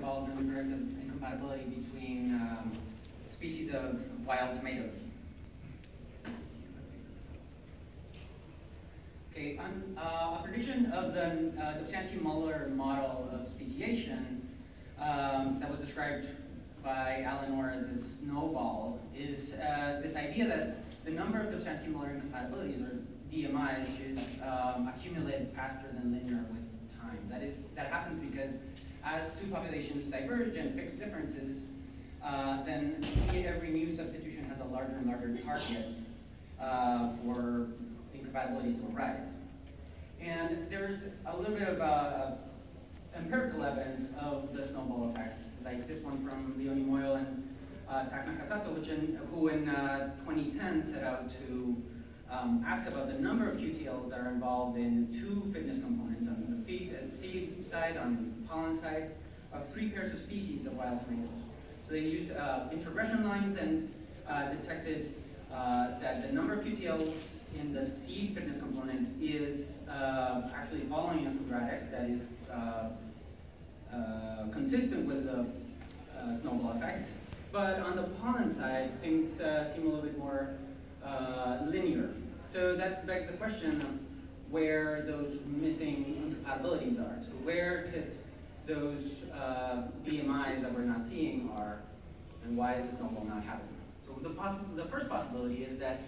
involved in reproductive incompatibility between species of wild tomatoes. Okay, a prediction of the Dobzhansky-Muller model of speciation that was described by Alan Orr as a snowball is this idea that the number of Dobzhansky-Muller incompatibilities, or DMIs, should accumulate faster than linear with time. That happens because as two populations diverge and fix differences, then every new substitution has a larger and larger target for incompatibilities to arise. And there's a little bit of empirical evidence of the snowball effect, like this one from Leonie Moyle and Taknakasato, who in 2010 set out to ask about the number of QTLs that are involved in two fitness components, on the seed side, on the pollen side, of 3 pairs of species of wild tomatoes. So they used introgression lines and detected that the number of QTLs in the seed fitness component is actually following a quadratic that is consistent with the snowball effect. But on the pollen side, things seem a little bit more linear. So that begs the question of where those missing incompatibilities are. So where could those DMIs that we're not seeing are, and why is the snowball not happening? So the first possibility is that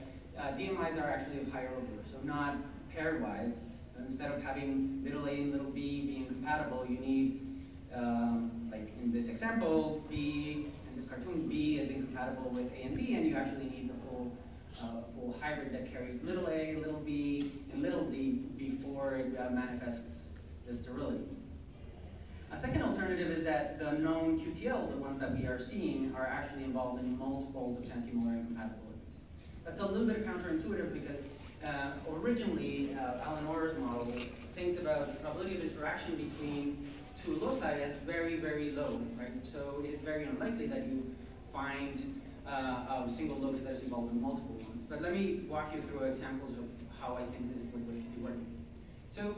DMIs are actually of higher order, so not pairwise. Instead of having little a and little b being compatible, you need, like in this example, B, in this cartoon, B is incompatible with A and B, and you actually need the full hybrid that carries little a, little b, and little d before it manifests the sterility. A second alternative is that the known QTL, the ones that we are seeing, are actually involved in multiple Dobzhansky-Muller incompatibilities. That's a little bit counterintuitive because originally Alan Orr's model thinks about probability of interaction between two loci as very, very low, right? So it is very unlikely that you find a single locus that is involved in multiple ones. But let me walk you through examples of how I think this would be working. So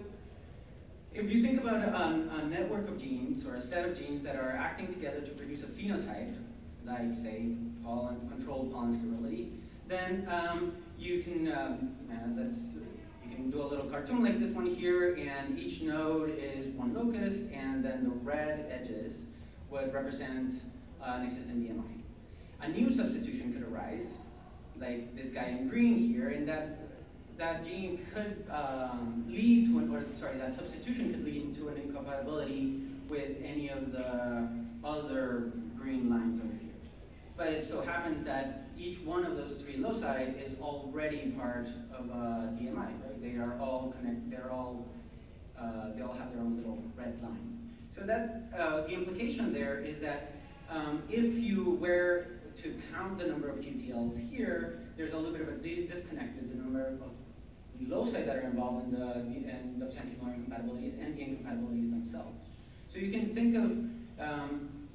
if you think about a network of genes, or a set of genes that are acting together to produce a phenotype, like say controlled pollen sterility, then you can do a little cartoon like this one here, and each node is one locus, and then the red edges would represent an existing DMI. A new substitution could arise, like this guy in green here, and that gene could lead to that substitution could lead to an incompatibility with any of the other green lines over here. But it so happens that each one of those 3 loci is already part of a DMI, right? They are all connected. They all have their own little red line. So that the implication there is that if you were to count the number of QTLs here, there's a little bit of a disconnect with the number of loci that are involved in the Dobzhansky-Muller incompatibilities and the incompatibilities themselves. So you can think of,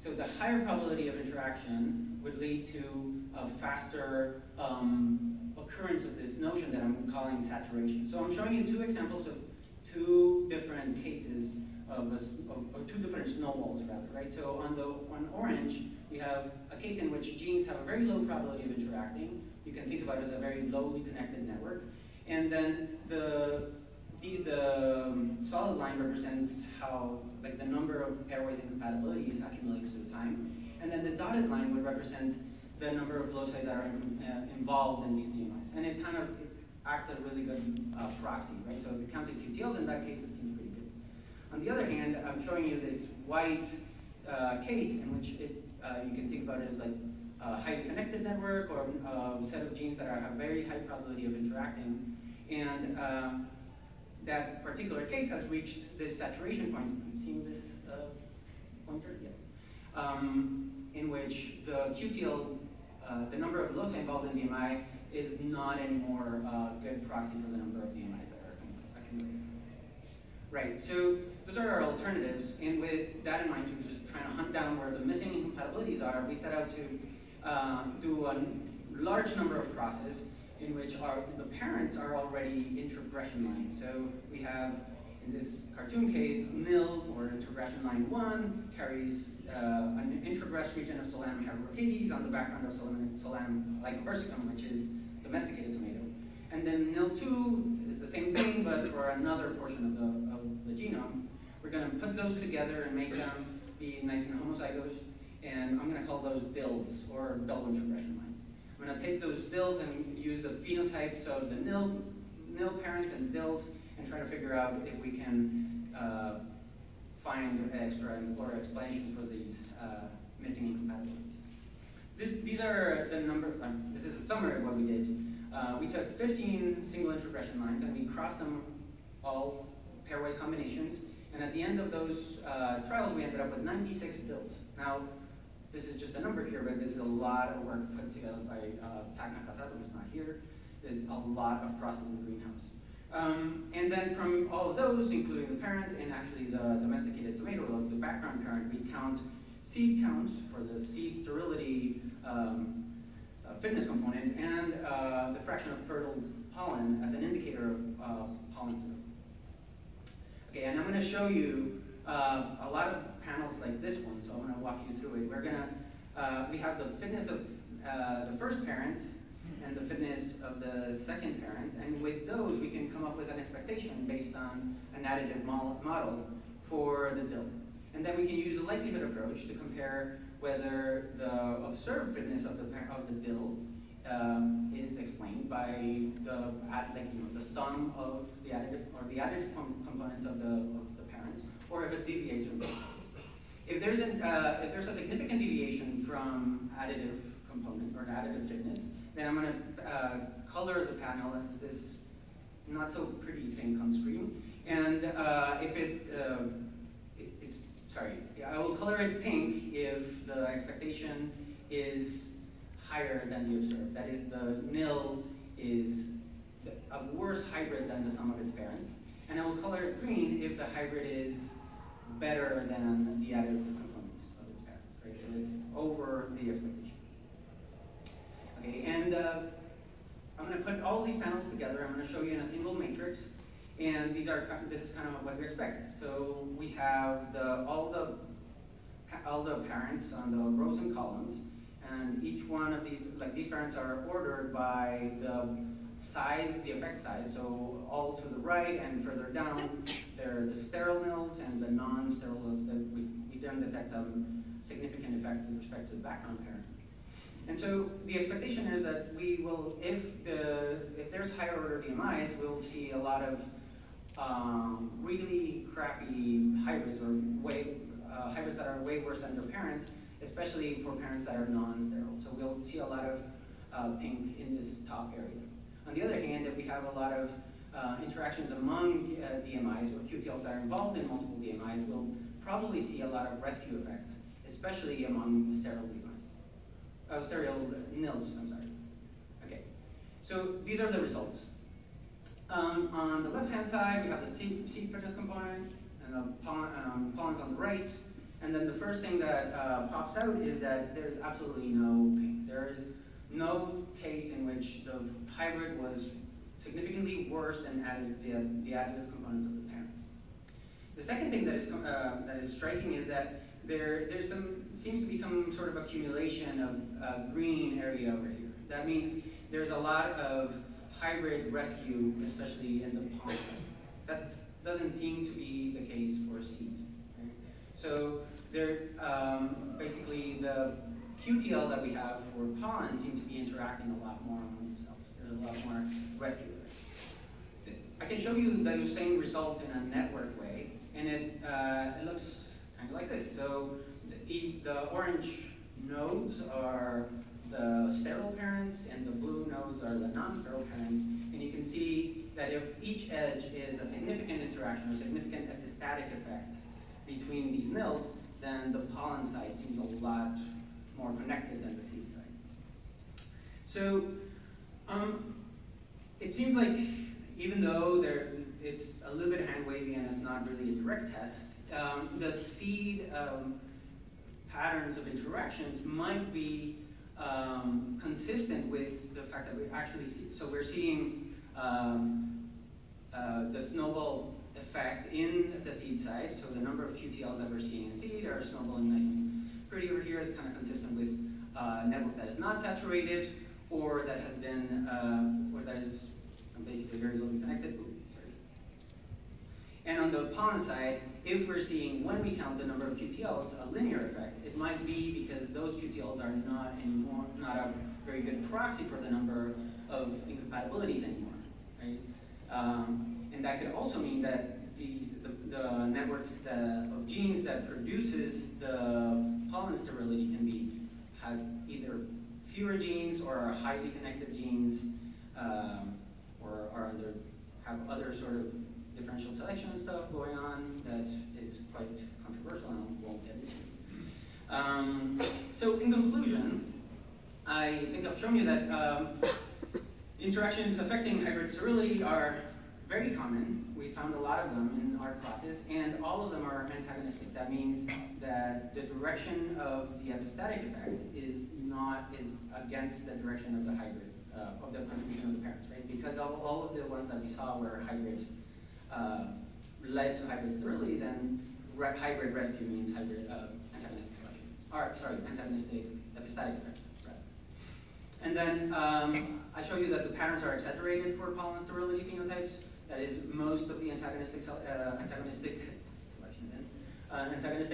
so the higher probability of interaction would lead to a faster occurrence of this notion that I'm calling saturation. So I'm showing you 2 examples of 2 different cases or 2 different snowballs rather, right? So on orange, we have a case in which genes have a very low probability of interacting. You can think about it as a very lowly connected network. And then the solid line represents how, like, the number of pairwise incompatibilities accumulates through time. And then the dotted line would represent the number of loci that are involved in these DMIs. And it kind of acts as a really good proxy, right? So if you counted QTLs in that case, it seems pretty good. On the other hand, I'm showing you this white case in which you can think about it as like a highly connected network, or a set of genes that have very high probability of interacting. And that particular case has reached this saturation point. Have you seen this pointer? Yeah. In which the QTL, the number of loci involved in DMI, is not anymore a good proxy for the number of DMIs that are accumulated. Right, so those are our alternatives, and with that in mind, to just trying to hunt down where the missing incompatibilities are, we set out to do a large number of crosses in which the parents are already introgression lines. So we have, In this cartoon case, nil, or introgression line 1, carries an introgress region of Solanum heterorchides on the background of Solanum lycopersicum, which is domesticated tomato. And then nil 2 is the same thing, but for another portion of the genome. We're going to put those together and make them be nice and homozygous, and I'm going to call those DILs, or double introgression lines. I'm going to take those DILs and use the phenotypes of the nil parents and DILs and try to figure out if we can find extra or explanations for these missing incompatibilities. These are the number. This is a summary of what we did. We took 15 single introgression lines and we crossed them all pairwise combinations. And at the end of those trials, we ended up with 96 DILs. Now, this is just a number here, but this is a lot of work put together by Tacna Casado, who's not here. There's a lot of process in the greenhouse. And then from all of those, including the parents and actually the domesticated tomato, the background parent, we count seed counts for the seed sterility fitness component and the fraction of fertile pollen as an indicator of pollen sterility. Okay, and I'm going to show you a lot of panels like this one, so I'm going to walk you through it. We're going to, we have the fitness of the first parent and the fitness of the second parent, and with those we can come up with an expectation based on an additive model for the DIL. And then we can use a likelihood approach to compare whether the observed fitness of the DIL is explained by the sum of the additive or the additive components of the parents, or if it deviates from those. If there's a significant deviation from additive component or additive fitness, then I'm going to color the panel as this not so pretty pink on screen. And I will color it pink if the expectation is higher than the observed. That is, the nil is a worse hybrid than the sum of its parents. And I will color it green if the hybrid is better than the additive components of its parents. Right? So it's over the expectation. Okay, and I'm going to put all these panels together. I'm going to show you in a single matrix. And this is kind of what we expect. So we have all the parents on the rows and columns, and each one of these parents are ordered by the size, the effect size. So all to the right and further down, they're the sterile nils and the non-sterile nils that we don't detect a significant effect with respect to the background parent. And so the expectation is that we will, if there's higher order DMIs, we'll see a lot of really crappy hybrids, or hybrids that are way worse than their parents, especially for parents that are non-sterile. So we'll see a lot of pink in this top area. On the other hand, if we have a lot of interactions among DMIs or QTLs that are involved in multiple DMIs, we'll probably see a lot of rescue effects, especially among sterile DMIs. Sterile nils, I'm sorry. Okay, so these are the results. On the left-hand side, we have the seed fitness component and the pollens on the right. And then the first thing that pops out is that there's absolutely no pink. There is no case in which the hybrid was significantly worse than the additive components of the parents. The second thing that is striking is that seems to be some sort of accumulation of green area over here. That means there's a lot of hybrid rescue, especially in the pollen. That doesn't seem to be the case for seed. Right? So basically the QTL that we have for pollen seem to be interacting a lot more among themselves. There's a lot more rescue there. I can show you those same results in a network way, and it looks kind of like this. So the orange nodes are the sterile parents, and the blue nodes are the non-sterile parents. And you can see that if each edge is a significant interaction or significant epistatic effect between these nils, then the pollen side seems a lot more connected than the seed side. So it seems like even though it's a little bit hand-wavy and it's not really a direct test, the seed patterns of interactions might be consistent with the fact that we actually see. So we're seeing the snowball effect in the seed side. So the number of QTLs that we're seeing in seed are snowballing nice and pretty over here. Is kind of consistent with a network that is not saturated, or that has been, or that is basically very lowly connected. Oops, sorry. And on the pollen side, if we're seeing, when we count the number of QTLs, a linear effect, it might be because those QTLs are not anymore, not a very good proxy for the number of incompatibilities anymore, right? And that could also mean that the network of genes that produces the pollen sterility has either fewer genes or are highly connected genes, or have other sort of differential selection stuff going on that is quite controversial and I won't get into. So in conclusion, I think I've shown you that interactions affecting hybrid sterility are very common. We found a lot of them in our process, and all of them are antagonistic. That means that the direction of the epistatic effect is against the direction of the hybrid, of the contribution of the parents, right? Because all of the ones that we saw were hybrid, led to hybrid sterility, then hybrid rescue means hybrid antagonistic selection. Or, sorry, antagonistic epistatic effects. Right. And then I show you that the patterns are exaggerated for pollen sterility phenotypes. That is, most of the antagonistic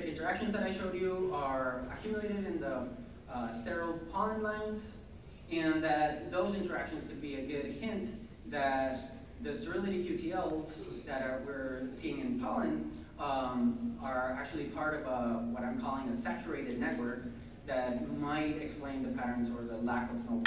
interactions that I showed you are accumulated in the sterile pollen lines, and that those interactions could be a good hint that the sterility QTLs that we're seeing in pollen are actually part of what I'm calling a saturated network that might explain the patterns or the lack of snowballs.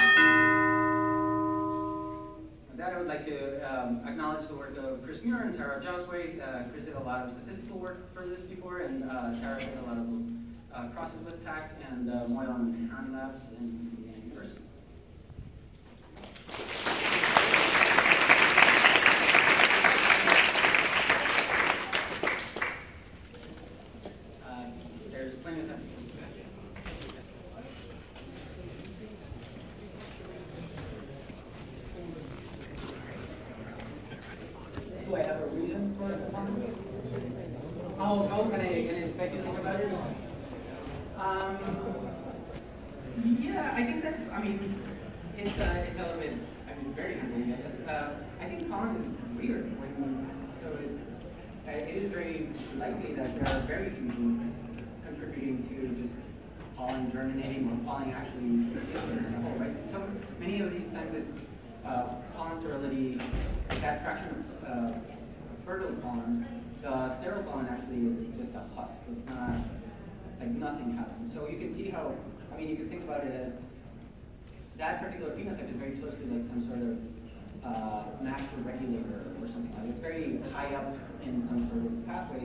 With that, I would like to acknowledge the work of Chris Muir and Sarah Josway. Chris did a lot of statistical work for this before, and Sarah did a lot of process with TAC and Moyle and Han labs in Indiana University. There's plenty of time. Do I have a reason for it? How can I speculate about it? Yeah, I think that, I mean, it's a little bit, it's very humbling, I guess. I think pollen is weird. It is very likely that there are very few genes contributing to just pollen germinating or pollen actually existing as a whole, right? So many of these times pollen sterility, that fraction of fertile pollens, the sterile pollen actually is just a husk. It's not, like nothing happens. So you can see how, I mean, you can think about it as that particular phenotype is very close to like some sort of master regulator or something like that. It's very high up in some sort of pathway